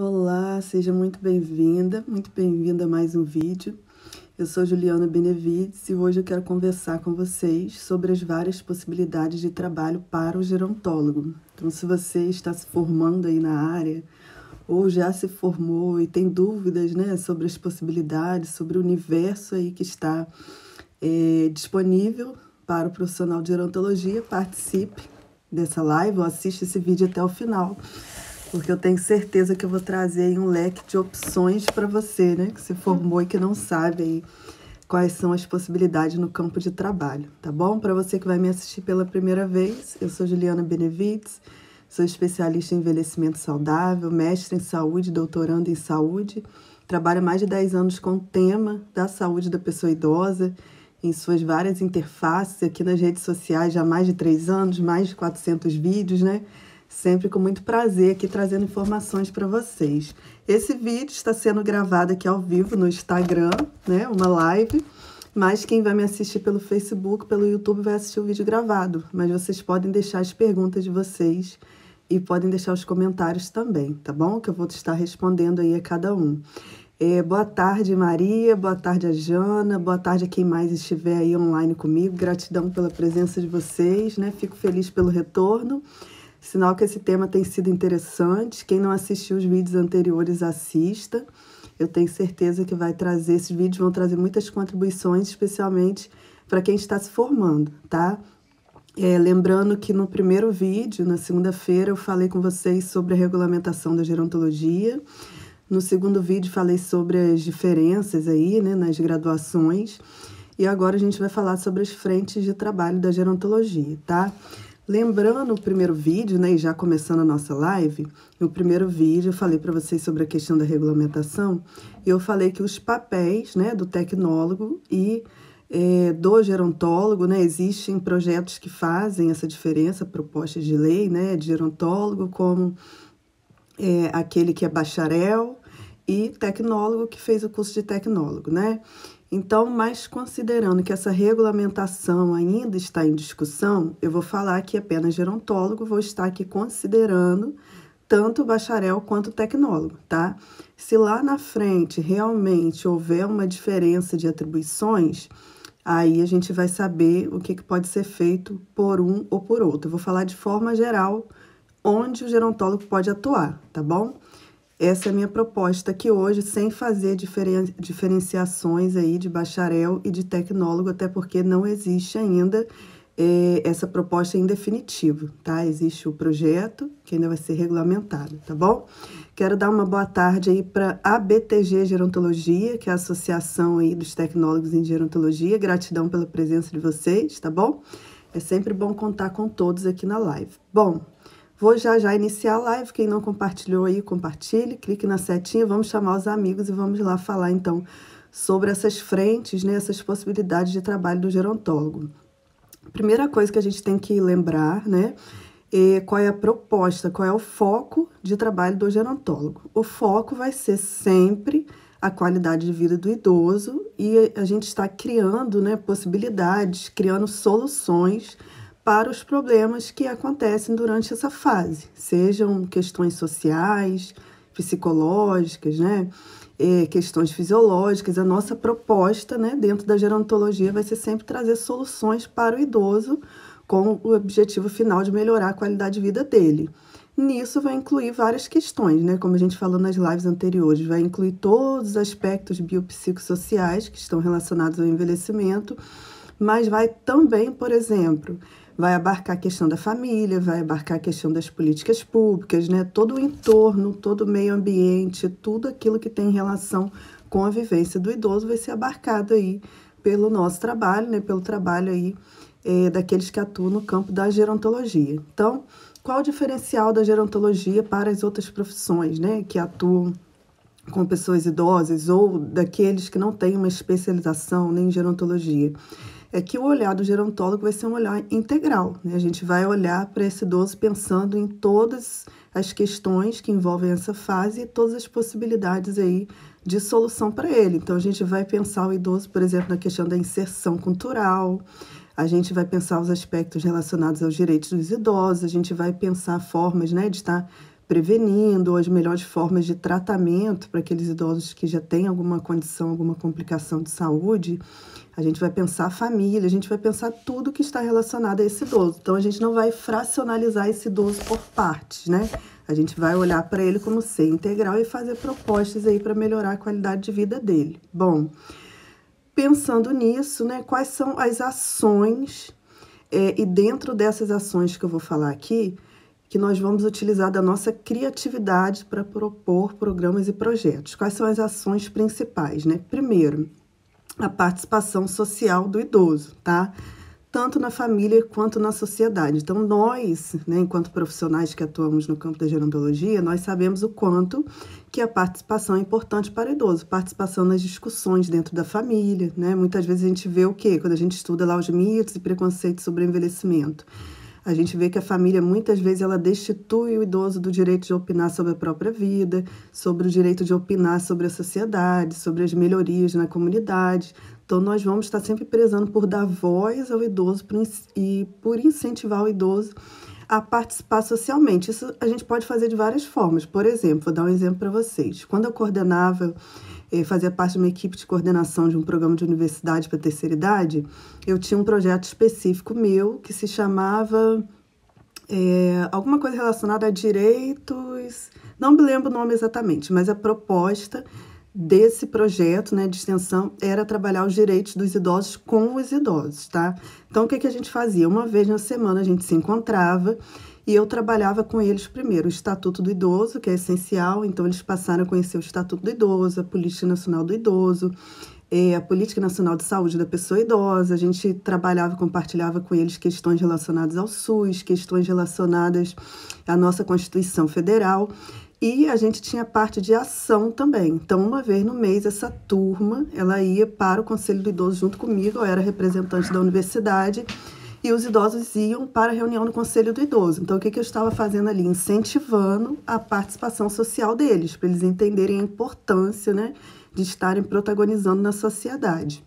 Olá, seja muito bem-vinda a mais um vídeo. Eu sou Juliana Benevides e hoje eu quero conversar com vocês sobre as várias possibilidades de trabalho para o gerontólogo. Então, se você está se formando aí na área ou já se formou e tem dúvidas, né, sobre as possibilidades, sobre o universo aí que está disponível para o profissional de gerontologia, participe dessa live ou assista esse vídeo até o final, porque eu tenho certeza que eu vou trazer aí um leque de opções para você, né, que se formou e que não sabe aí quais são as possibilidades no campo de trabalho, tá bom? Para você que vai me assistir pela primeira vez, eu sou Juliana Benevides, sou especialista em envelhecimento saudável, mestre em saúde, doutorando em saúde, trabalho há mais de 10 anos com o tema da saúde da pessoa idosa, em suas várias interfaces, aqui nas redes sociais já há mais de 3 anos, mais de 400 vídeos, né? Sempre com muito prazer aqui trazendo informações para vocês. Esse vídeo está sendo gravado aqui ao vivo no Instagram, né? Uma live, mas quem vai me assistir pelo Facebook, pelo YouTube, vai assistir o vídeo gravado. Mas vocês podem deixar as perguntas de vocês e podem deixar os comentários também, tá bom? Que eu vou estar respondendo aí a cada um. Boa tarde, Maria, boa tarde a Jana, boa tarde a quem mais estiver aí online comigo. Gratidão pela presença de vocês, né? Fico feliz pelo retorno. Sinal que esse tema tem sido interessante. Quem não assistiu os vídeos anteriores, assista. Eu tenho certeza que vai trazer, esses vídeos vão trazer muitas contribuições, especialmente para quem está se formando, tá? Lembrando que no primeiro vídeo, na segunda-feira, eu falei com vocês sobre a regulamentação da gerontologia. No segundo vídeo, falei sobre as diferenças aí, né, nas graduações. E agora a gente vai falar sobre as frentes de trabalho da gerontologia, tá? Lembrando o primeiro vídeo, né, e já começando a nossa live, no primeiro vídeo eu falei para vocês sobre a questão da regulamentação, e eu falei que os papéis, né, do tecnólogo e do gerontólogo, né, existem projetos que fazem essa diferença, propostas de lei, né, de gerontólogo, como aquele que é bacharel e tecnólogo que fez o curso de tecnólogo, né? Então, mas considerando que essa regulamentação ainda está em discussão, eu vou falar que apenas gerontólogo, vou estar aqui considerando tanto o bacharel quanto o tecnólogo, tá? Se lá na frente realmente houver uma diferença de atribuições, aí a gente vai saber o que pode ser feito por um ou por outro. Eu vou falar de forma geral onde o gerontólogo pode atuar, tá bom? Essa é a minha proposta aqui hoje, sem fazer diferenciações aí de bacharel e de tecnólogo, até porque não existe ainda essa proposta em definitivo, tá? Existe o projeto que ainda vai ser regulamentado, tá bom? Quero dar uma boa tarde aí para a ABTG Gerontologia, que é a Associação aí dos Tecnólogos em Gerontologia. Gratidão pela presença de vocês, tá bom? É sempre bom contar com todos aqui na live. Bom, vou já iniciar a live. Quem não compartilhou aí, compartilhe, clique na setinha, vamos chamar os amigos e vamos lá falar então sobre essas frentes, né, essas possibilidades de trabalho do gerontólogo. Primeira coisa que a gente tem que lembrar, né, é qual é a proposta, qual é o foco de trabalho do gerontólogo. O foco vai ser sempre a qualidade de vida do idoso e a gente está criando, né, possibilidades, criando soluções para os problemas que acontecem durante essa fase, sejam questões sociais, psicológicas, né, questões fisiológicas. A nossa proposta, né, dentro da gerontologia vai ser sempre trazer soluções para o idoso com o objetivo final de melhorar a qualidade de vida dele. Nisso vai incluir várias questões, né, como a gente falou nas lives anteriores, vai incluir todos os aspectos biopsicossociais que estão relacionados ao envelhecimento, mas vai também, por exemplo, vai abarcar a questão da família, vai abarcar a questão das políticas públicas, né? Todo o entorno, todo o meio ambiente, tudo aquilo que tem relação com a vivência do idoso vai ser abarcado aí pelo nosso trabalho, né? Pelo trabalho aí daqueles que atuam no campo da gerontologia. Então, qual o diferencial da gerontologia para as outras profissões, né? Que atuam com pessoas idosas ou daqueles que não têm uma especialização nem em gerontologia? É que o olhar do gerontólogo vai ser um olhar integral, né? A gente vai olhar para esse idoso pensando em todas as questões que envolvem essa fase e todas as possibilidades aí de solução para ele. Então, a gente vai pensar o idoso, por exemplo, na questão da inserção cultural, a gente vai pensar os aspectos relacionados aos direitos dos idosos, a gente vai pensar formas, né, de estar prevenindo, as melhores formas de tratamento para aqueles idosos que já têm alguma condição, alguma complicação de saúde. A gente vai pensar a família, a gente vai pensar tudo que está relacionado a esse idoso. Então, a gente não vai fracionalizar esse idoso por partes, né? A gente vai olhar para ele como ser integral e fazer propostas aí para melhorar a qualidade de vida dele. Bom, pensando nisso, né, quais são as ações, e dentro dessas ações que eu vou falar aqui, que nós vamos utilizar da nossa criatividade para propor programas e projetos. Quais são as ações principais, né? Primeiro, a participação social do idoso, tá? Tanto na família quanto na sociedade. Então, nós, né, enquanto profissionais que atuamos no campo da gerontologia, nós sabemos o quanto que a participação é importante para o idoso. Participação nas discussões dentro da família, né? Muitas vezes a gente vê o quê? Quando a gente estuda lá os mitos e preconceitos sobre o envelhecimento. A gente vê que a família, muitas vezes, ela destitui o idoso do direito de opinar sobre a própria vida, sobre o direito de opinar sobre a sociedade, sobre as melhorias na comunidade. Então, nós vamos estar sempre prezando por dar voz ao idoso e por incentivar o idoso a participar socialmente. Isso a gente pode fazer de várias formas. Por exemplo, vou dar um exemplo para vocês. Quando eu coordenava, fazia parte de uma equipe de coordenação de um programa de universidade para a terceira idade, eu tinha um projeto específico meu que se chamava alguma coisa relacionada a direitos, não me lembro o nome exatamente, mas a proposta desse projeto, né, de extensão era trabalhar os direitos dos idosos com os idosos, tá? Então, o que a gente fazia? Uma vez na semana a gente se encontrava e eu trabalhava com eles primeiro o Estatuto do Idoso, que é essencial, então eles passaram a conhecer o Estatuto do Idoso, a Política Nacional do Idoso, a Política Nacional de Saúde da Pessoa Idosa. A gente trabalhava, compartilhava com eles questões relacionadas ao SUS, questões relacionadas à nossa Constituição Federal, e a gente tinha parte de ação também. Então, uma vez no mês, essa turma, ela ia para o Conselho do Idoso junto comigo, eu era representante da universidade, e os idosos iam para a reunião no Conselho do Idoso. Então, o que eu estava fazendo ali? Incentivando a participação social deles, para eles entenderem a importância, né, de estarem protagonizando na sociedade.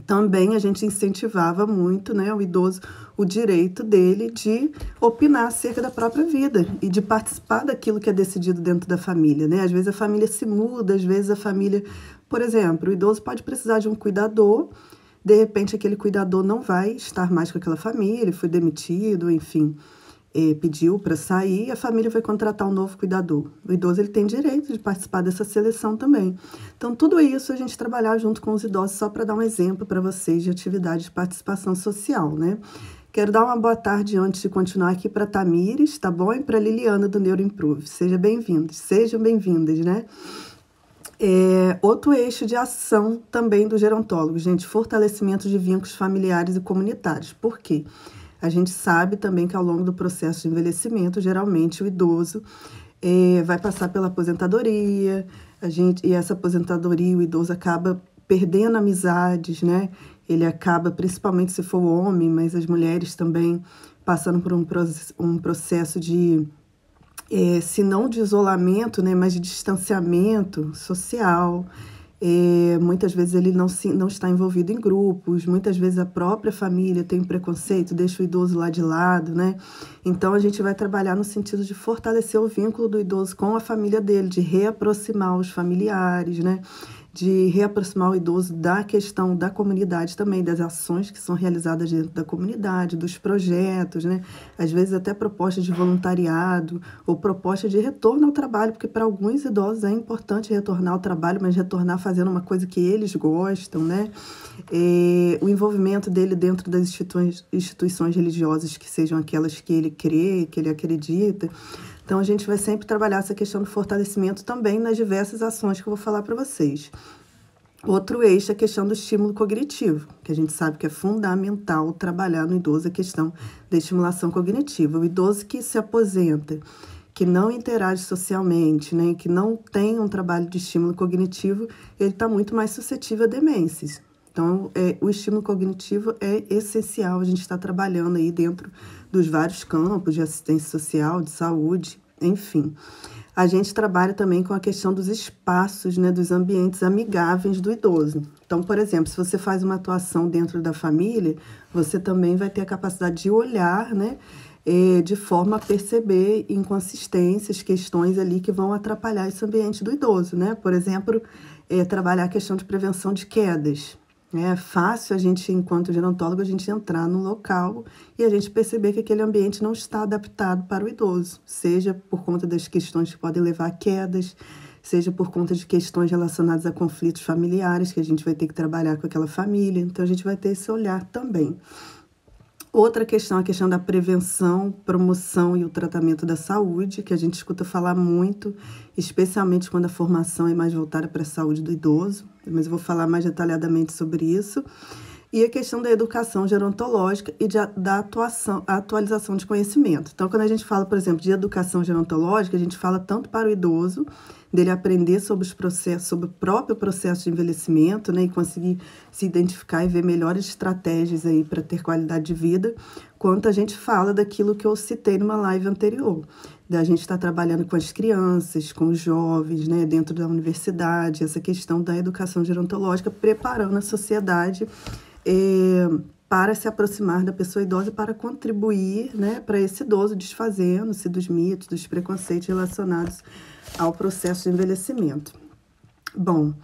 Também a gente incentivava muito, né, o idoso, o direito dele de opinar acerca da própria vida e de participar daquilo que é decidido dentro da família, né? Às vezes a família se muda, às vezes a família... Por exemplo, o idoso pode precisar de um cuidador, de repente aquele cuidador não vai estar mais com aquela família, foi demitido, enfim, pediu para sair, a família vai contratar um novo cuidador. O idoso ele tem direito de participar dessa seleção também. Então, tudo isso a gente trabalhar junto com os idosos, só para dar um exemplo para vocês de atividade de participação social, né? Quero dar uma boa tarde antes de continuar aqui para a Tamires, tá bom? E para a Liliana do Neuroimprove. Sejam bem-vindas, né? Outro eixo de ação também do gerontólogo, gente, fortalecimento de vínculos familiares e comunitários. Por quê? A gente sabe também que ao longo do processo de envelhecimento, geralmente o idoso vai passar pela aposentadoria, e essa aposentadoria, o idoso acaba perdendo amizades, né? Ele acaba, principalmente se for homem, mas as mulheres também, passando por um processo de, se não de isolamento, né, mas de distanciamento social. Muitas vezes ele não está envolvido em grupos, muitas vezes a própria família tem preconceito, deixa o idoso lá de lado, né? Então, a gente vai trabalhar no sentido de fortalecer o vínculo do idoso com a família dele, de reaproximar os familiares, né? De reaproximar o idoso da questão da comunidade também, das ações que são realizadas dentro da comunidade, dos projetos, né? Às vezes até propostas de voluntariado ou proposta de retorno ao trabalho, porque para alguns idosos é importante retornar ao trabalho, mas retornar fazendo uma coisa que eles gostam, né? O envolvimento dele dentro das instituições religiosas que sejam aquelas que ele crê, que ele acredita. Então, a gente vai sempre trabalhar essa questão do fortalecimento também nas diversas ações que eu vou falar para vocês. Outro eixo é a questão do estímulo cognitivo, que a gente sabe que é fundamental trabalhar no idoso a questão da estimulação cognitiva. O idoso que se aposenta, que não interage socialmente, né, que não tem um trabalho de estímulo cognitivo, ele está muito mais suscetível a demências. Então, o estímulo cognitivo é essencial, a gente está trabalhando aí dentro dos vários campos de assistência social, de saúde, enfim. A gente trabalha também com a questão dos espaços, né, dos ambientes amigáveis do idoso. Então, por exemplo, se você faz uma atuação dentro da família, você também vai ter a capacidade de olhar, né, de forma a perceber inconsistências, questões ali que vão atrapalhar esse ambiente do idoso, né? Por exemplo, trabalhar a questão de prevenção de quedas. É fácil a gente, enquanto gerontólogo, a gente entrar no local e a gente perceber que aquele ambiente não está adaptado para o idoso, seja por conta das questões que podem levar a quedas, seja por conta de questões relacionadas a conflitos familiares, que a gente vai ter que trabalhar com aquela família. Então, a gente vai ter esse olhar também. Outra questão, a questão da prevenção, promoção e o tratamento da saúde, que a gente escuta falar muito, especialmente quando a formação é mais voltada para a saúde do idoso, mas eu vou falar mais detalhadamente sobre isso. E a questão da educação gerontológica e da atualização de conhecimento. Então, quando a gente fala, por exemplo, de educação gerontológica, a gente fala tanto para o idoso, dele aprender sobre os processos, sobre o próprio processo de envelhecimento, né, e conseguir se identificar e ver melhores estratégias aí para ter qualidade de vida, quanto a gente fala daquilo que eu citei numa live anterior, da gente estar trabalhando com as crianças, com os jovens, né, dentro da universidade, essa questão da educação gerontológica, preparando a sociedade para se aproximar da pessoa idosa, para contribuir, né, para esse idoso, desfazendo-se dos mitos, dos preconceitos relacionados ao processo de envelhecimento. Bom,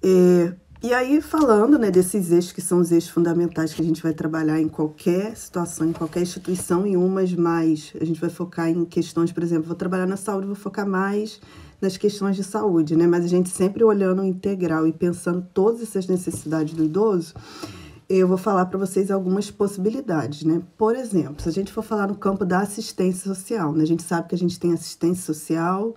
e aí falando, né, desses eixos que são os eixos fundamentais que a gente vai trabalhar em qualquer situação, em qualquer instituição, em umas mais, a gente vai focar em questões, por exemplo, vou trabalhar na saúde, vou focar mais nas questões de saúde, né, mas a gente sempre olhando o integral e pensando todas essas necessidades do idoso. Eu vou falar para vocês algumas possibilidades, né? Por exemplo, se a gente for falar no campo da assistência social, né? A gente sabe que a gente tem assistência social,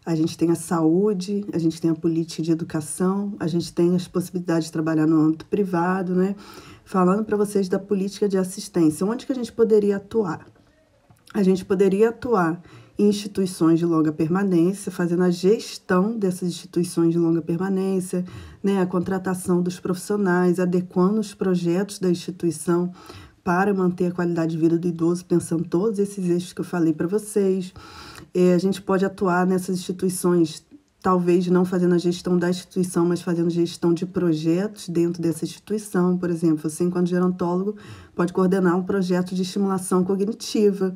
a gente tem a saúde, a gente tem a política de educação, a gente tem as possibilidades de trabalhar no âmbito privado, né? Falando para vocês da política de assistência, onde que a gente poderia atuar? A gente poderia atuar em instituições de longa permanência, fazendo a gestão dessas instituições de longa permanência, né, a contratação dos profissionais, adequando os projetos da instituição para manter a qualidade de vida do idoso, pensando todos esses eixos que eu falei para vocês. A gente pode atuar nessas instituições, talvez não fazendo a gestão da instituição, mas fazendo gestão de projetos dentro dessa instituição. Por exemplo, você, enquanto gerontólogo, pode coordenar um projeto de estimulação cognitiva,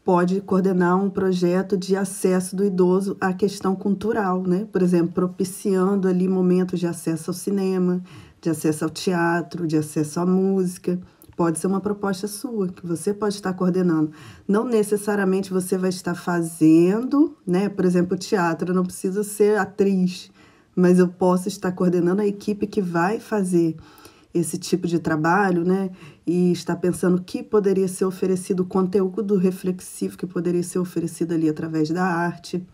pode coordenar um projeto de acesso do idoso à questão cultural, né? Por exemplo, propiciando ali momentos de acesso ao cinema, de acesso ao teatro, de acesso à música. Pode ser uma proposta sua, que você pode estar coordenando. Não necessariamente você vai estar fazendo, né? Por exemplo, teatro, eu não preciso ser atriz, mas eu posso estar coordenando a equipe que vai fazer esse tipo de trabalho, né? E está pensando o que poderia ser oferecido, o conteúdo reflexivo que poderia ser oferecido ali através da arte.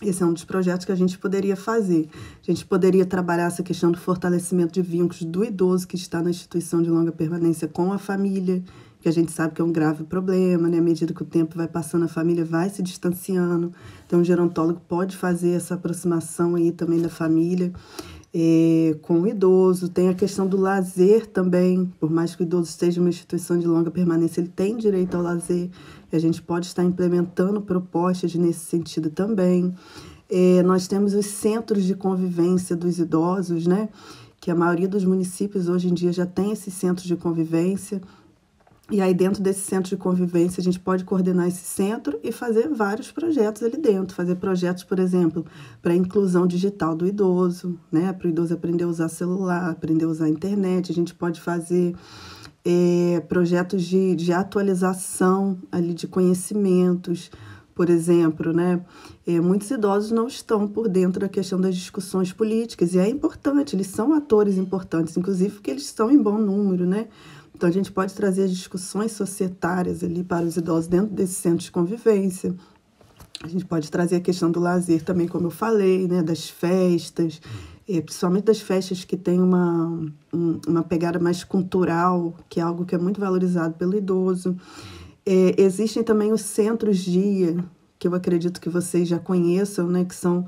Esse é um dos projetos que a gente poderia fazer. A gente poderia trabalhar essa questão do fortalecimento de vínculos do idoso que está na instituição de longa permanência com a família, que a gente sabe que é um grave problema, né? À medida que o tempo vai passando, a família vai se distanciando. Então, o gerontólogo pode fazer essa aproximação aí também da família com o idoso. Tem a questão do lazer também, por mais que o idoso esteja em uma instituição de longa permanência, ele tem direito ao lazer, e a gente pode estar implementando propostas nesse sentido também. Nós temos os centros de convivência dos idosos, né? Que a maioria dos municípios hoje em dia já tem esses centros de convivência. E aí, dentro desse centro de convivência, a gente pode coordenar esse centro e fazer vários projetos ali dentro. Fazer projetos, por exemplo, para a inclusão digital do idoso, né? Para o idoso aprender a usar celular, aprender a usar a internet. A gente pode fazer projetos de atualização ali de conhecimentos, por exemplo, né? Muitos idosos não estão por dentro da questão das discussões políticas, e é importante, eles são atores importantes, inclusive porque eles estão em bom número, né? Então, a gente pode trazer as discussões societárias ali para os idosos dentro desse centro de convivência. A gente pode trazer a questão do lazer também, como eu falei, né? Das festas, principalmente das festas que têm uma pegada mais cultural, que é algo que é muito valorizado pelo idoso. Existem também os centros-dia, que eu acredito que vocês já conheçam, né? Que são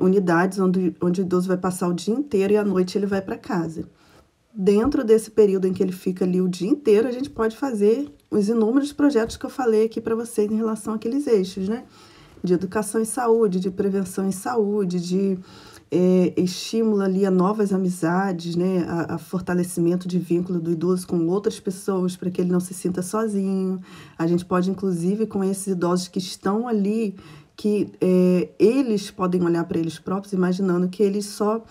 unidades onde o idoso vai passar o dia inteiro e à noite ele vai para casa. Dentro desse período em que ele fica ali o dia inteiro, a gente pode fazer os inúmeros projetos que eu falei aqui para vocês em relação àqueles eixos, né? de educação em saúde, de prevenção em saúde, de estímulo ali a novas amizades, né? A fortalecimento de vínculo do idoso com outras pessoas para que ele não se sinta sozinho. A gente pode, inclusive, com esses idosos que estão ali, que eles podem olhar para eles próprios imaginando que eles só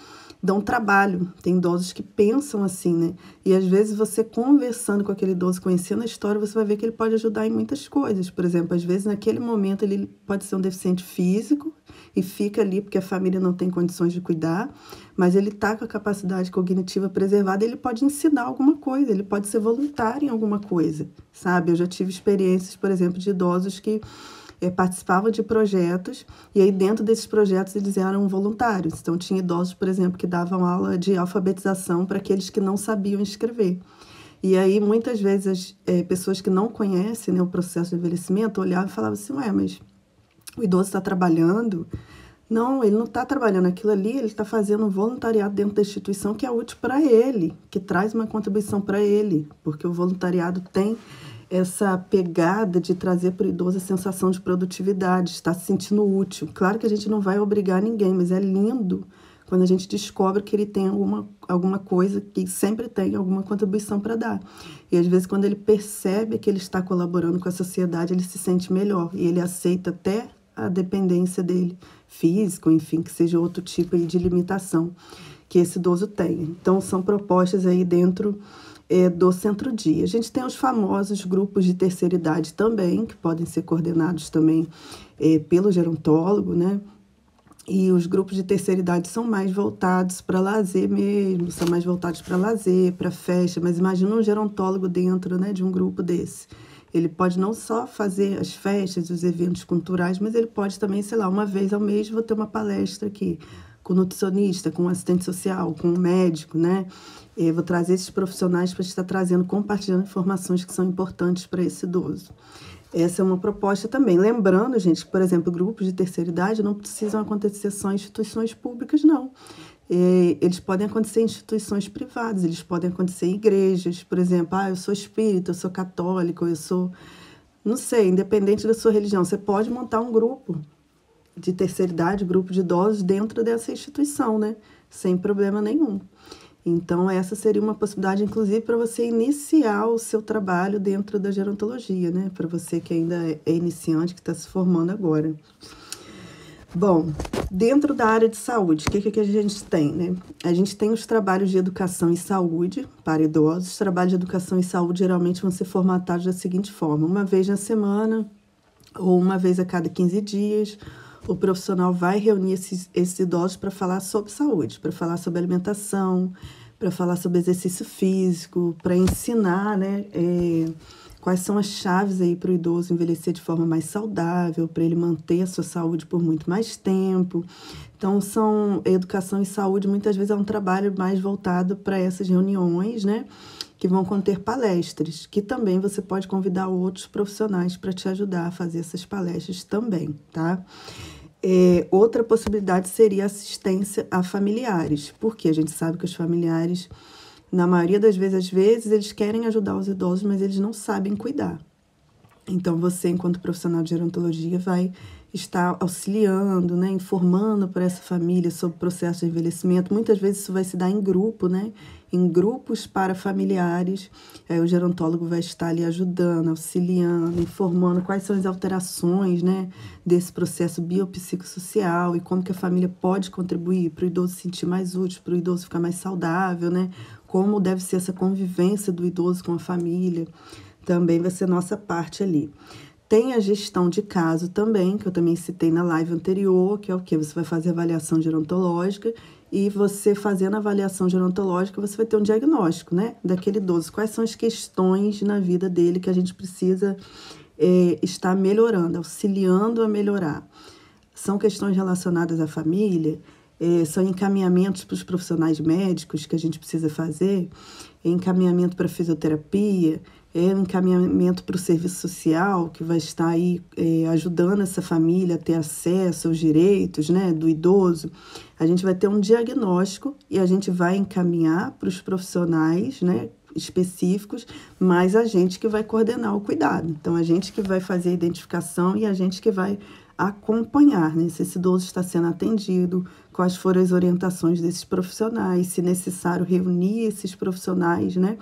dão trabalho. Tem idosos que pensam assim, né? E às vezes você conversando com aquele idoso, conhecendo a história, você vai ver que ele pode ajudar em muitas coisas. Por exemplo, às vezes naquele momento ele pode ser um deficiente físico e fica ali porque a família não tem condições de cuidar, mas ele está com a capacidade cognitiva preservada, ele pode ensinar alguma coisa, ele pode ser voluntário em alguma coisa, sabe? Eu já tive experiências, por exemplo, de idosos que participavam de projetos, e aí dentro desses projetos eles eram voluntários. Então tinha idosos, por exemplo, que davam aula de alfabetização para aqueles que não sabiam escrever. E aí muitas vezes as pessoas que não conhecem, né, o processo de envelhecimento olhavam e falavam assim, ué, mas o idoso está trabalhando? Não, ele não está trabalhando aquilo ali, ele está fazendo um voluntariado dentro da instituição que é útil para ele, que traz uma contribuição para ele, porque o voluntariado tem essa pegada de trazer para o idoso a sensação de produtividade, estar se sentindo útil. Claro que a gente não vai obrigar ninguém, mas é lindo quando a gente descobre que ele tem alguma coisa, que sempre tem alguma contribuição para dar. E às vezes quando ele percebe que ele está colaborando com a sociedade, ele se sente melhor e ele aceita até a dependência dele, físico, enfim, que seja outro tipo de limitação que esse idoso tem. Então são propostas aí dentro do Centro-Dia. A gente tem os famosos grupos de terceira idade também, que podem ser coordenados também pelo gerontólogo, né? E os grupos de terceira idade são mais voltados para lazer mesmo, são mais voltados para lazer, para festa, mas imagina um gerontólogo dentro, né, de um grupo desse. Ele pode não só fazer as festas, os eventos culturais, mas ele pode também, sei lá, uma vez ao mês vou ter uma palestra aqui com o nutricionista, com o assistente social, com o médico, né? Vou trazer esses profissionais para estar trazendo, compartilhando informações que são importantes para esse idoso. Essa é uma proposta também. Lembrando, gente, que, por exemplo, grupos de terceira idade não precisam acontecer só em instituições públicas, não. Eles podem acontecer em instituições privadas, eles podem acontecer em igrejas. Por exemplo, eu sou espírita, eu sou católico, eu sou... Não sei, independente da sua religião, você pode montar um grupo de terceira idade, grupo de idosos dentro dessa instituição, né? Sem problema nenhum. Então, essa seria uma possibilidade, inclusive, para você iniciar o seu trabalho dentro da gerontologia, né? Para você que ainda é iniciante, que está se formando agora. Bom, dentro da área de saúde, o que a gente tem, né? A gente tem os trabalhos de educação e saúde para idosos. Os trabalhos de educação e saúde geralmente vão ser formatados da seguinte forma: uma vez na semana ou uma vez a cada 15 dias, o profissional vai reunir esses idosos para falar sobre saúde, para falar sobre alimentação, para falar sobre exercício físico, para ensinar, né, quais são as chaves aí para o idoso envelhecer de forma mais saudável, para ele manter a sua saúde por muito mais tempo. Então, educação e saúde muitas vezes é um trabalho mais voltado para essas reuniões, né, que vão conter palestras, que também você pode convidar outros profissionais para te ajudar a fazer essas palestras também, tá? Outra possibilidade seria assistência a familiares, porque a gente sabe que os familiares, na maioria das vezes, às vezes, eles querem ajudar os idosos, mas eles não sabem cuidar. Então, você, enquanto profissional de gerontologia, vai estar auxiliando, né, informando para essa família sobre o processo de envelhecimento. Muitas vezes isso vai se dar em grupo, né, em grupos para familiares. O gerontólogo vai estar ali ajudando, auxiliando, informando quais são as alterações, né, desse processo biopsicossocial e como que a família pode contribuir para o idoso se sentir mais útil, para o idoso ficar mais saudável, né, como deve ser essa convivência do idoso com a família. Também vai ser nossa parte ali. Tem a gestão de caso também, que eu também citei na live anterior, que é o quê? Você vai fazer avaliação gerontológica e você fazendo a avaliação gerontológica, você vai ter um diagnóstico, né, daquele idoso. Quais são as questões na vida dele que a gente precisa estar melhorando, auxiliando a melhorar. São questões relacionadas à família, são encaminhamentos para os profissionais médicos que a gente precisa fazer, encaminhamento para fisioterapia, encaminhamento para o serviço social, que vai estar aí ajudando essa família a ter acesso aos direitos, né, do idoso. A gente vai ter um diagnóstico e a gente vai encaminhar para os profissionais, né, específicos, mas a gente que vai coordenar o cuidado. Então, a gente que vai fazer a identificação e a gente que vai acompanhar, né, se esse idoso está sendo atendido, quais foram as orientações desses profissionais, se necessário reunir esses profissionais, né,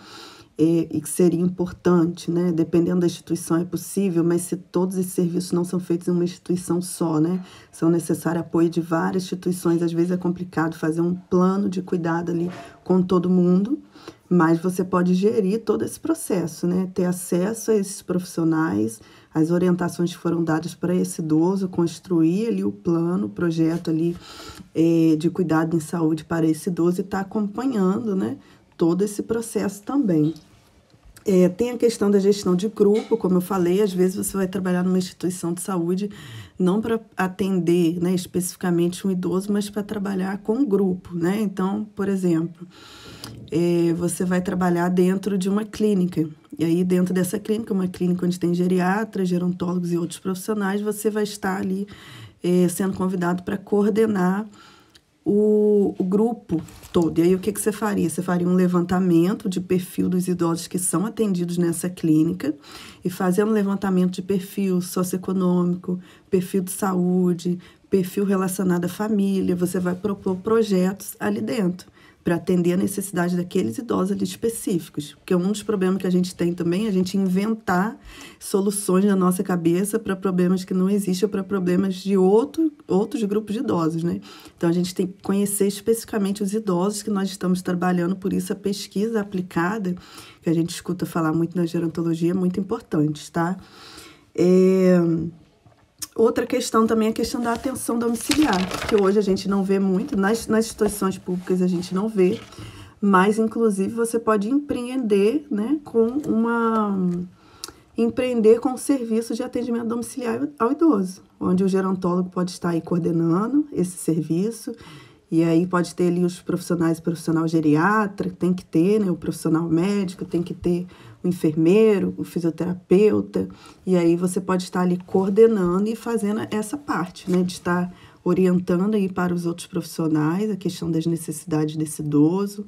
e que seria importante, né, dependendo da instituição é possível, mas se todos esses serviços não são feitos em uma instituição só, né, são necessário apoio de várias instituições, às vezes é complicado fazer um plano de cuidado ali com todo mundo, mas você pode gerir todo esse processo, né, ter acesso a esses profissionais, as orientações que foram dadas para esse idoso, construir ali o plano, o projeto ali de cuidado em saúde para esse idoso e estar acompanhando, né, todo esse processo também. Tem a questão da gestão de grupo, como eu falei, às vezes você vai trabalhar numa instituição de saúde não para atender, né, especificamente um idoso, mas para trabalhar com um grupo, né? Então, por exemplo, você vai trabalhar dentro de uma clínica, e aí dentro dessa clínica, uma clínica onde tem geriatras, gerontólogos e outros profissionais, você vai estar ali sendo convidado para coordenar o grupo todo. E aí, o que você faria? Você faria um levantamento de perfil dos idosos que são atendidos nessa clínica e fazendo um levantamento de perfil socioeconômico, perfil de saúde, perfil relacionado à família. Você vai propor projetos ali dentro para atender a necessidade daqueles idosos ali específicos. Porque um dos problemas que a gente tem também é a gente inventar soluções na nossa cabeça para problemas que não existem ou para problemas de outros grupos de idosos, né? Então, a gente tem que conhecer especificamente os idosos que nós estamos trabalhando, por isso a pesquisa aplicada, que a gente escuta falar muito na gerontologia, é muito importante, tá? Outra questão também é a questão da atenção domiciliar, que hoje a gente não vê muito, nas instituições públicas a gente não vê, mas inclusive você pode empreender, né, empreender com o serviço de atendimento domiciliar ao idoso, onde o gerontólogo pode estar aí coordenando esse serviço, e aí pode ter ali os profissionais, o profissional geriatra, tem que ter, né, o profissional médico, tem que ter o enfermeiro, o fisioterapeuta, e aí você pode estar ali coordenando e fazendo essa parte, né, de estar orientando aí para os outros profissionais a questão das necessidades desse idoso,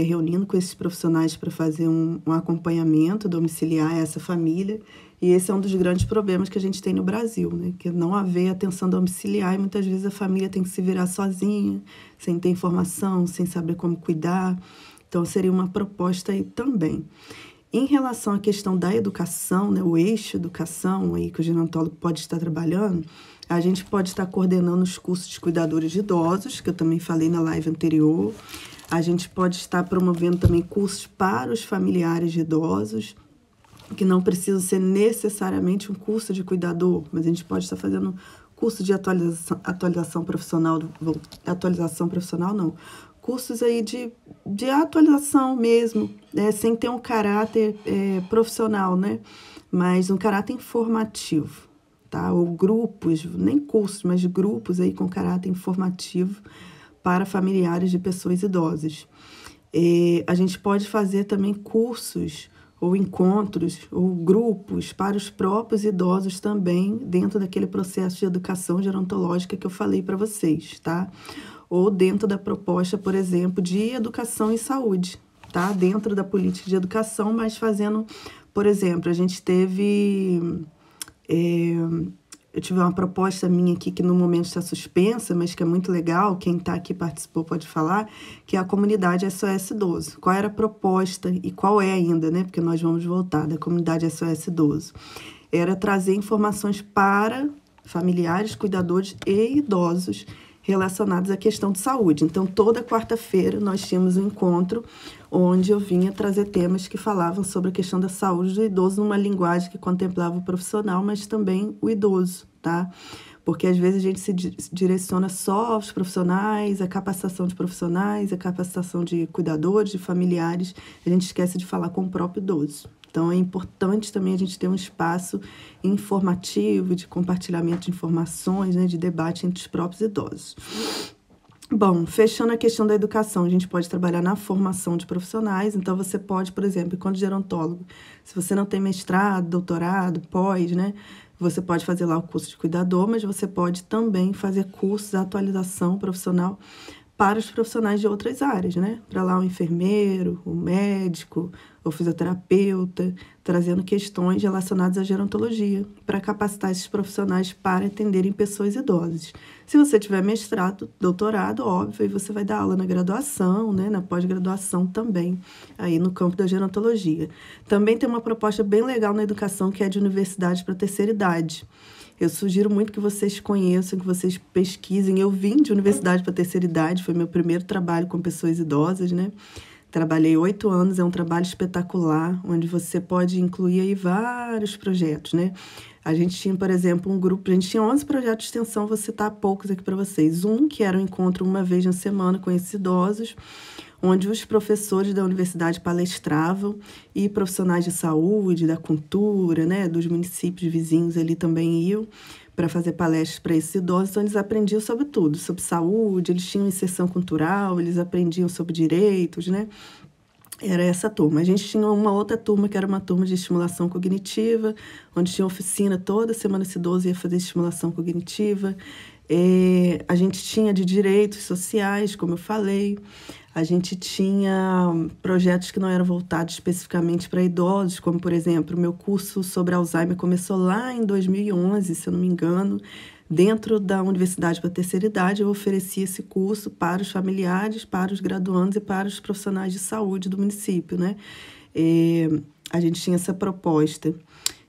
reunindo com esses profissionais para fazer um acompanhamento domiciliar a essa família. E esse é um dos grandes problemas que a gente tem no Brasil, né? Que não haver atenção domiciliar e muitas vezes a família tem que se virar sozinha, sem ter informação, sem saber como cuidar. Então, seria uma proposta aí também. Em relação à questão da educação, né, o eixo educação aí que o gerontólogo pode estar trabalhando, a gente pode estar coordenando os cursos de cuidadores de idosos, que eu também falei na live anterior. A gente pode estar promovendo também cursos para os familiares de idosos, que não precisa ser necessariamente um curso de cuidador, mas a gente pode estar fazendo curso de atualização profissional, cursos aí de atualização mesmo, sem ter um caráter profissional, né? Mas um caráter informativo, tá? Ou grupos, nem cursos, mas grupos aí com caráter informativo para familiares de pessoas idosas. A gente pode fazer também cursos ou encontros, ou grupos para os próprios idosos também, dentro daquele processo de educação gerontológica que eu falei para vocês, tá? Ou dentro da proposta, por exemplo, de educação e saúde, tá? Dentro da política de educação, mas fazendo, por exemplo, a gente teve... eu tive uma proposta minha aqui que no momento está suspensa, mas que é muito legal, quem está aqui participou pode falar, que é a comunidade SOS Idoso. Qual era a proposta e qual é ainda, né? Porque nós vamos voltar da comunidade SOS Idoso. Era trazer informações para familiares, cuidadores e idosos relacionados à questão de saúde. Então, toda quarta-feira nós tínhamos um encontro onde eu vinha trazer temas que falavam sobre a questão da saúde do idoso numa linguagem que contemplava o profissional, mas também o idoso, tá? Porque às vezes a gente se direciona só aos profissionais, a capacitação de profissionais, a capacitação de cuidadores, de familiares, a gente esquece de falar com o próprio idoso. Então, é importante também a gente ter um espaço informativo, de compartilhamento de informações, né, de debate entre os próprios idosos. Bom, fechando a questão da educação, a gente pode trabalhar na formação de profissionais. Então, você pode, por exemplo, enquanto gerontólogo, se você não tem mestrado, doutorado, pós, né, você pode fazer lá o curso de cuidador, mas você pode também fazer cursos de atualização profissional para os profissionais de outras áreas, né? Para lá o enfermeiro, o médico, o fisioterapeuta, trazendo questões relacionadas à gerontologia, para capacitar esses profissionais para atenderem pessoas idosas. Se você tiver mestrado, doutorado, óbvio, aí você vai dar aula na graduação, né? Na pós-graduação também, aí no campo da gerontologia. Também tem uma proposta bem legal na educação, que é de universidade para terceira idade. Eu sugiro muito que vocês conheçam, que vocês pesquisem. Eu vim de universidade para terceira idade, foi meu primeiro trabalho com pessoas idosas, né? Trabalhei 8 anos, é um trabalho espetacular, onde você pode incluir aí vários projetos, né? A gente tinha, por exemplo, um grupo, a gente tinha 11 projetos de extensão, vou citar poucos aqui para vocês. Um que era um encontro uma vez na semana com esses idosos, onde os professores da universidade palestravam e profissionais de saúde, da cultura, né, dos municípios vizinhos ali também iam para fazer palestras para esses idosos. Então, eles aprendiam sobre tudo, sobre saúde, eles tinham inserção cultural, eles aprendiam sobre direitos, né? Era essa turma. A gente tinha uma outra turma, que era uma turma de estimulação cognitiva, onde tinha oficina toda semana, esse idoso ia fazer estimulação cognitiva. A gente tinha de direitos sociais, como eu falei. A gente tinha projetos que não eram voltados especificamente para idosos, como, por exemplo, o meu curso sobre Alzheimer começou lá em 2011, se eu não me engano. Dentro da Universidade para a Terceira Idade, eu ofereci esse curso para os familiares, para os graduandos e para os profissionais de saúde do município, né? A gente tinha essa proposta.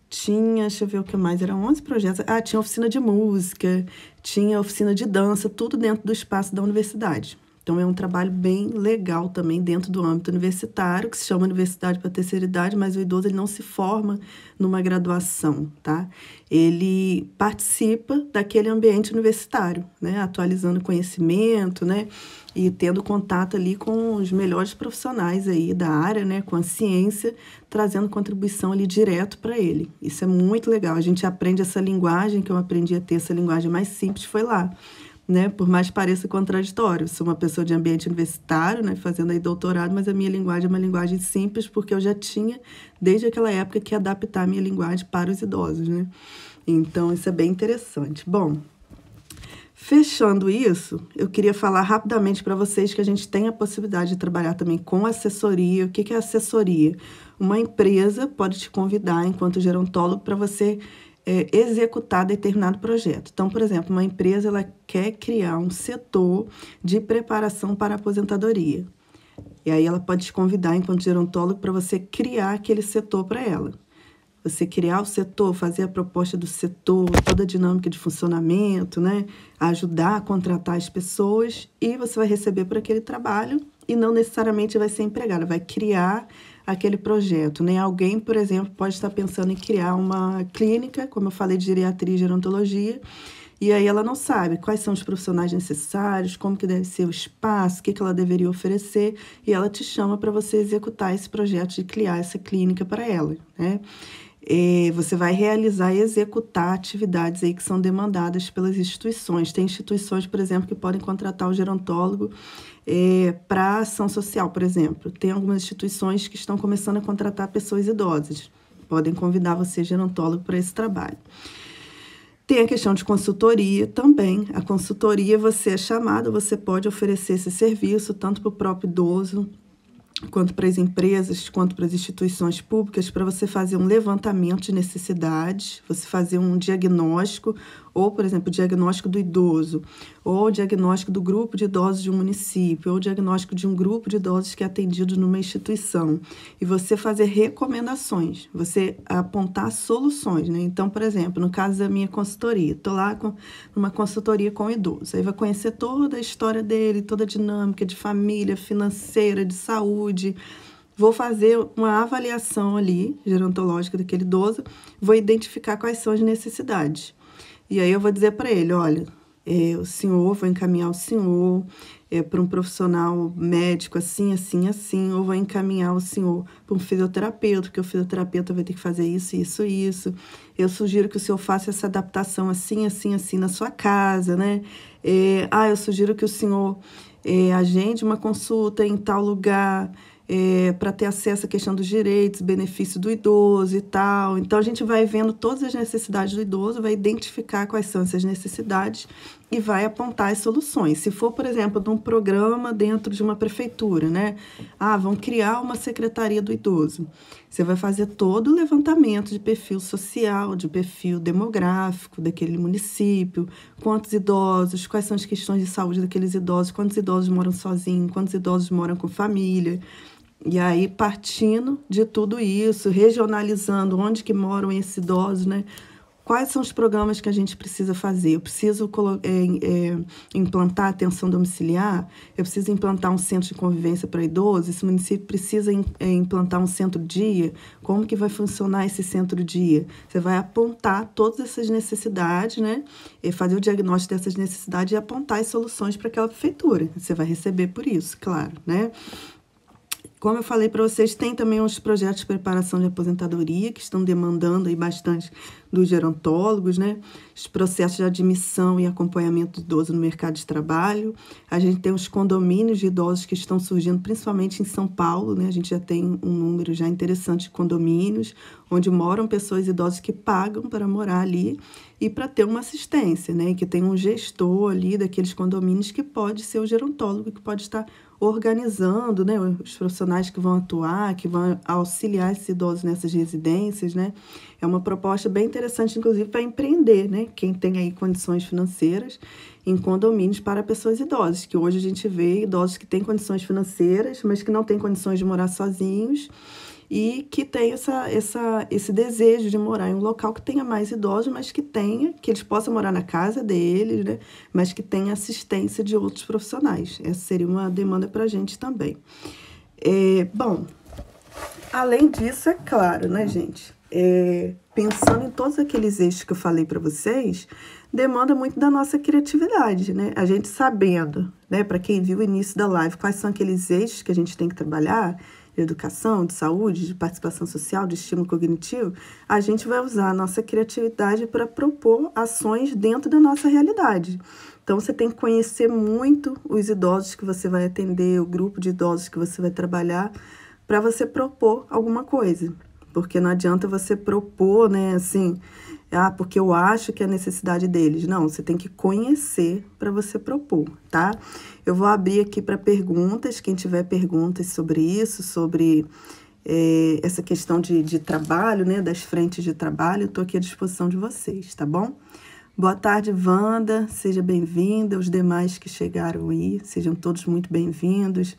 Tinha, deixa eu ver o que mais, eram 11 projetos. Tinha oficina de música, tinha oficina de dança, tudo dentro do espaço da universidade. Então, é um trabalho bem legal também dentro do âmbito universitário, que se chama Universidade para a Terceira Idade, mas o idoso ele não se forma numa graduação, tá? Ele participa daquele ambiente universitário, né? Atualizando conhecimento, né? E tendo contato ali com os melhores profissionais aí da área, né? Com a ciência, trazendo contribuição ali direto para ele. Isso é muito legal. A gente aprende essa linguagem, que eu aprendi a ter essa linguagem mais simples, foi lá. Né? Por mais que pareça contraditório, sou uma pessoa de ambiente universitário, né? Fazendo aí doutorado, mas a minha linguagem é uma linguagem simples, porque eu já tinha, desde aquela época, que adaptar a minha linguagem para os idosos, né? Então, isso é bem interessante. Bom, fechando isso, eu queria falar rapidamente para vocês que a gente tem a possibilidade de trabalhar também com assessoria. O que é assessoria? Uma empresa pode te convidar, enquanto gerontólogo, para você executar determinado projeto. Então, por exemplo, uma empresa ela quer criar um setor de preparação para a aposentadoria. E aí ela pode te convidar, enquanto gerontólogo, para você criar aquele setor para ela. Você criar o setor, fazer a proposta do setor, toda a dinâmica de funcionamento, né? Ajudar a contratar as pessoas e você vai receber por aquele trabalho e não necessariamente vai ser empregada, vai criar aquele projeto, né? Alguém, por exemplo, pode estar pensando em criar uma clínica, como eu falei, de geriatria e gerontologia, e aí ela não sabe quais são os profissionais necessários, como que deve ser o espaço, o que ela deveria oferecer, e ela te chama para você executar esse projeto de criar essa clínica para ela, né? Você vai realizar e executar atividades aí que são demandadas pelas instituições. Tem instituições, por exemplo, que podem contratar o gerontólogo para ação social, por exemplo. Tem algumas instituições que estão começando a contratar pessoas idosas. Podem convidar você, gerontólogo, para esse trabalho. Tem a questão de consultoria também. A consultoria, você é chamado, você pode oferecer esse serviço tanto para o próprio idoso, quanto para as empresas, quanto para as instituições públicas, para você fazer um levantamento de necessidades, você fazer um diagnóstico, ou, por exemplo, o diagnóstico do idoso, ou o diagnóstico do grupo de idosos de um município, ou o diagnóstico de um grupo de idosos que é atendido numa instituição, e você fazer recomendações, você apontar soluções, né? Então, por exemplo, no caso da minha consultoria, estou lá numa consultoria com o idoso, aí vai conhecer toda a história dele, toda a dinâmica de família, financeira, de saúde. Vou fazer uma avaliação ali, gerontológica daquele idoso, vou identificar quais são as necessidades. E aí eu vou dizer para ele, olha, o senhor, vou encaminhar o senhor para um profissional médico assim, assim, assim, ou vou encaminhar o senhor para um fisioterapeuta, porque o fisioterapeuta vai ter que fazer isso, isso, isso. Eu sugiro que o senhor faça essa adaptação assim, assim, assim na sua casa, né? Eu sugiro que o senhor agende uma consulta em tal lugar, para ter acesso à questão dos direitos, benefício do idoso e tal. Então, a gente vai vendo todas as necessidades do idoso, vai identificar quais são essas necessidades e vai apontar as soluções. Se for, por exemplo, de um programa dentro de uma prefeitura, né? Vão criar uma secretaria do idoso. Você vai fazer todo o levantamento de perfil social, de perfil demográfico daquele município, quantos idosos, quais são as questões de saúde daqueles idosos, quantos idosos moram sozinhos, quantos idosos moram com família. E aí, partindo de tudo isso, regionalizando onde que moram esses idosos, né? Quais são os programas que a gente precisa fazer? Eu preciso implantar atenção domiciliar? Eu preciso implantar um centro de convivência para idosos? Esse município precisa implantar um centro-dia? Como que vai funcionar esse centro-dia? Você vai apontar todas essas necessidades, né? E fazer o diagnóstico dessas necessidades e apontar as soluções para aquela prefeitura. Você vai receber por isso, claro, né? Como eu falei para vocês, tem também os projetos de preparação de aposentadoria, que estão demandando aí bastante dos gerontólogos, né? Os processos de admissão e acompanhamento do idoso no mercado de trabalho. A gente tem os condomínios de idosos que estão surgindo, principalmente em São Paulo, né? A gente já tem um número já interessante de condomínios, onde moram pessoas idosas que pagam para morar ali e para ter uma assistência, né? Que tem um gestor ali daqueles condomínios que pode ser o gerontólogo, que pode estar organizando, né, os profissionais que vão atuar, que vão auxiliar esses idosos nessas residências, né? É uma proposta bem interessante, inclusive, para empreender, né? Quem tem aí condições financeiras em condomínios para pessoas idosas, que hoje a gente vê idosos que têm condições financeiras, mas que não têm condições de morar sozinhos e que tem esse desejo de morar em um local que tenha mais idosos, mas que eles possam morar na casa deles, né? Mas que tenha assistência de outros profissionais. Essa seria uma demanda para a gente também. Bom, além disso, é claro, né, gente? Pensando em todos aqueles eixos que eu falei para vocês, demanda muito da nossa criatividade, né? A gente sabendo, né, para quem viu o início da live, quais são aqueles eixos que a gente tem que trabalhar, de educação, de saúde, de participação social, de estímulo cognitivo, a gente vai usar a nossa criatividade para propor ações dentro da nossa realidade. Então, você tem que conhecer muito os idosos que você vai atender, o grupo de idosos que você vai trabalhar, para você propor alguma coisa. Porque não adianta você propor, né, assim, porque eu acho que é a necessidade deles. Não, você tem que conhecer para você propor, tá? Eu vou abrir aqui para perguntas, quem tiver perguntas sobre isso, sobre essa questão de trabalho, né, das frentes de trabalho, eu estou aqui à disposição de vocês, tá bom? Boa tarde, Wanda, seja bem-vinda, os demais que chegaram aí, sejam todos muito bem-vindos.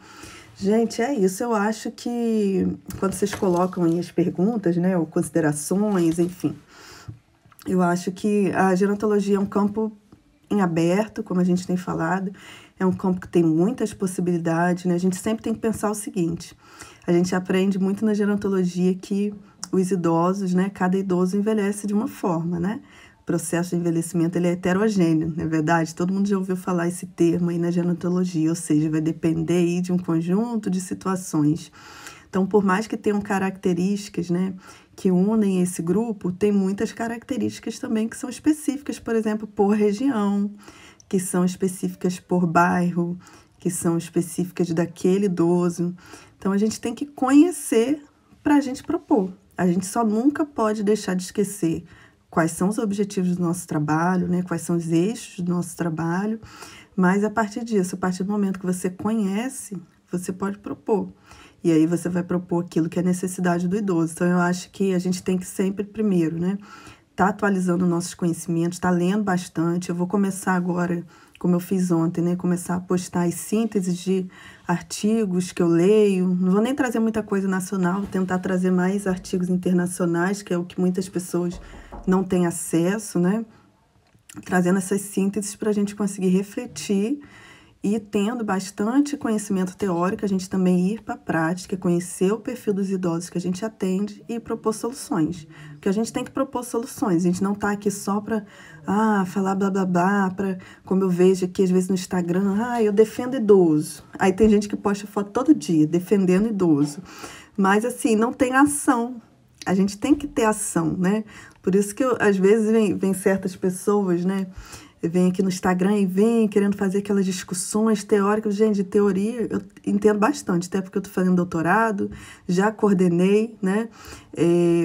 Gente, é isso, eu acho que quando vocês colocam aí as perguntas, né, ou considerações, enfim, eu acho que a gerontologia é um campo em aberto, como a gente tem falado, é um campo que tem muitas possibilidades, né? A gente sempre tem que pensar o seguinte, a gente aprende muito na gerontologia que os idosos, né, cada idoso envelhece de uma forma, né? O processo de envelhecimento, ele é heterogêneo, não é verdade? Todo mundo já ouviu falar esse termo aí na gerontologia, ou seja, vai depender aí de um conjunto de situações. Então, por mais que tenham características, né, que unem esse grupo, tem muitas características também que são específicas, por exemplo, por região, que são específicas por bairro, que são específicas daquele idoso. Então, a gente tem que conhecer para a gente propor. A gente só nunca pode deixar de esquecer quais são os objetivos do nosso trabalho, né? Quais são os eixos do nosso trabalho, mas a partir disso, a partir do momento que você conhece, você pode propor. E aí você vai propor aquilo que é necessidade do idoso. Então, eu acho que a gente tem que sempre, primeiro, né, tá atualizando nossos conhecimentos, tá lendo bastante. Eu vou começar agora, como eu fiz ontem, né, começar a postar as sínteses de artigos que eu leio. Não vou nem trazer muita coisa nacional, vou tentar trazer mais artigos internacionais, que é o que muitas pessoas não têm acesso, né? Trazendo essas sínteses para a gente conseguir refletir e tendo bastante conhecimento teórico, a gente também ir para a prática, conhecer o perfil dos idosos que a gente atende e propor soluções. Porque a gente tem que propor soluções, a gente não está aqui só para falar blá blá blá, como eu vejo aqui às vezes no Instagram, eu defendo idoso. Aí tem gente que posta foto todo dia, defendendo idoso. Mas assim, não tem ação. A gente tem que ter ação, né? Por isso que às vezes vem certas pessoas, né? vem aqui no Instagram e vem querendo fazer aquelas discussões teóricas. Gente, de teoria eu entendo bastante, até porque eu tô fazendo doutorado, já coordenei, né,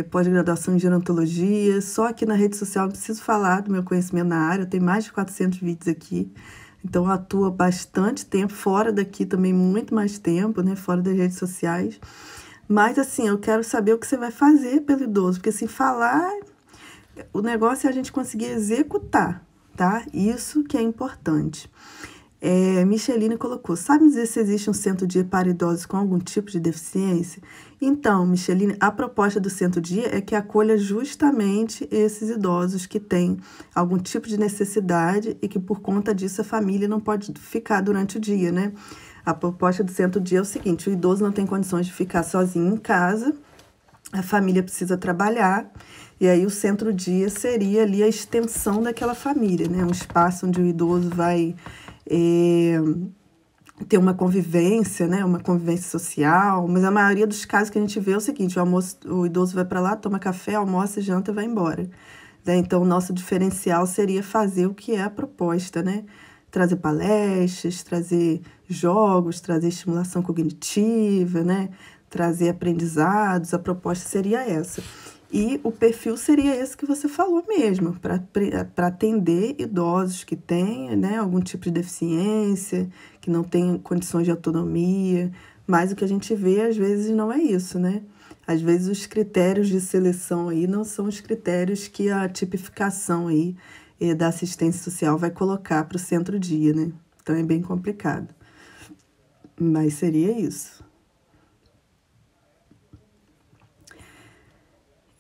pós-graduação em gerontologia, só aqui na rede social não preciso falar do meu conhecimento na área, eu tenho mais de 400 vídeos aqui, então eu atuo há bastante tempo, fora daqui também muito mais tempo, né, fora das redes sociais. Mas, assim, eu quero saber o que você vai fazer pelo idoso, porque, assim, falar, o negócio é a gente conseguir executar, tá? Isso que é importante. Micheline colocou, sabe dizer se existe um centro-dia para idosos com algum tipo de deficiência? Então, Micheline, a proposta do centro-dia é que acolha justamente esses idosos que têm algum tipo de necessidade e que, por conta disso, a família não pode ficar durante o dia, né? A proposta do centro-dia é o seguinte, o idoso não tem condições de ficar sozinho em casa, a família precisa trabalhar, e aí o centro-dia seria ali a extensão daquela família, né? Um espaço onde o idoso vai ter uma convivência, né? Uma convivência social, mas a maioria dos casos que a gente vê é o seguinte, o idoso vai para lá, toma café, almoça, janta e vai embora. Né? Então, o nosso diferencial seria fazer o que é a proposta, né? Trazer palestras, trazer jogos, trazer estimulação cognitiva, né? Trazer aprendizados, a proposta seria essa. E o perfil seria esse que você falou mesmo, para atender idosos que têm, né, algum tipo de deficiência, que não têm condições de autonomia, mas o que a gente vê às vezes não é isso, né? Às vezes os critérios de seleção aí não são os critérios que a tipificação aí da assistência social vai colocar para o centro-dia, né? Então é bem complicado. Mas seria isso.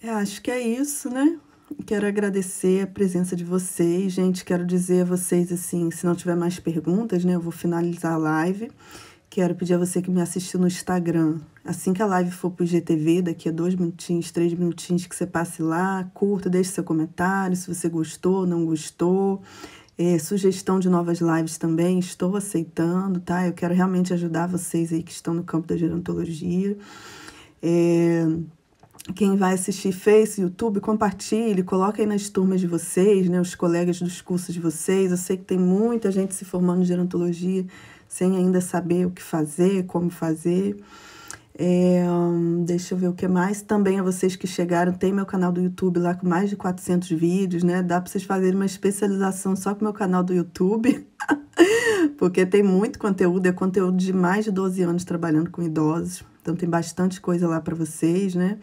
Acho que é isso, né? Quero agradecer a presença de vocês, gente. Quero dizer a vocês, assim, se não tiver mais perguntas, né? Eu vou finalizar a live. Quero pedir a você que me assistiu no Instagram. Assim que a live for pro IGTV, daqui a 2 minutinhos, 3 minutinhos, que você passe lá, curta, deixe seu comentário, se você gostou, não gostou. Sugestão de novas lives também, estou aceitando, tá? Eu quero realmente ajudar vocês aí que estão no campo da gerontologia. Quem vai assistir Face, YouTube, compartilhe, coloque aí nas turmas de vocês, né, os colegas dos cursos de vocês. Eu sei que tem muita gente se formando em gerontologia sem ainda saber o que fazer, como fazer. Deixa eu ver o que mais. Também a vocês que chegaram, tem meu canal do YouTube lá com mais de 400 vídeos, né? Dá para vocês fazerem uma especialização só com o meu canal do YouTube, porque tem muito conteúdo, é conteúdo de mais de 12 anos trabalhando com idosos. Então tem bastante coisa lá para vocês, né?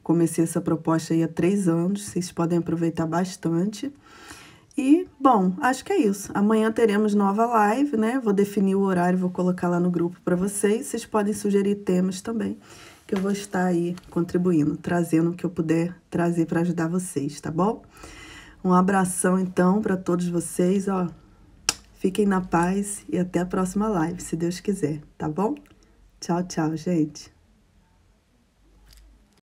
Comecei essa proposta aí há 3 anos, vocês podem aproveitar bastante. E, bom, acho que é isso. Amanhã teremos nova live, né? Vou definir o horário, vou colocar lá no grupo para vocês. Vocês podem sugerir temas também, que eu vou estar aí contribuindo, trazendo o que eu puder trazer para ajudar vocês, tá bom? Um abração, então, para todos vocês, ó. Fiquem na paz e até a próxima live, se Deus quiser, tá bom? Tchau, tchau, gente.